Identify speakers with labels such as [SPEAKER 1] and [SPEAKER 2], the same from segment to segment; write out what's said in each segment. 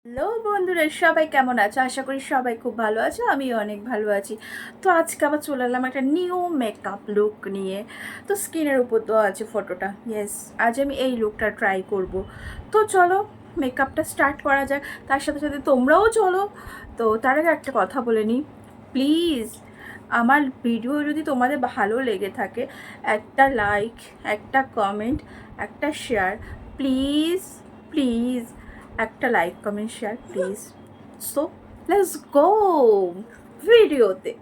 [SPEAKER 1] Hello বন্ধুরা, সবাই কেমন আছো? আশা করি সবাই খুব ভালো আছো। আমিও অনেক ভালো আছি। তো আজকে আবার চলে এলাম একটা নিউ মেকআপ লুক নিয়ে। তো স্কিনের উপর তো আছে ফটোটা। ইয়েস, আজ আমি এই লুকটা ট্রাই করব। তো চলো মেকআপটা স্টার্ট করা যাক। তার সাথে সাথে তোমরাও চলো। তো তার আগে একটা কথা বলে নিই, প্লিজ আমার ভিডিও যদি তোমাদের ভালো লেগে থাকে, একটা লাইক, একটা কমেন্ট, একটা শেয়ার, প্লিজ প্লিজ একটা like comment share please. So let's go ভিডিওতে।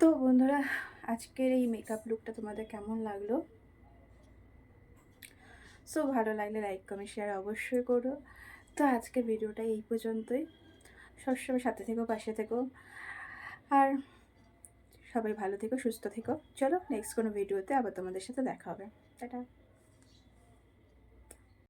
[SPEAKER 1] তো বন্ধুরা, আজকের এই মেকআপ লুকটা তোমাদের কেমন লাগলো? সো ভালো লাগলে লাইক কমেন্ট শেয়ার অবশ্যই করো। তো আজকের ভিডিওটা এই পর্যন্তই। সবসময় সাথে থেকো, পাশে থেকো, আর সবাই ভালো থেকো, সুস্থ থেকো। চলো নেক্সট কোনো ভিডিওতে আবার তোমাদের সাথে দেখা হবে। টাটা।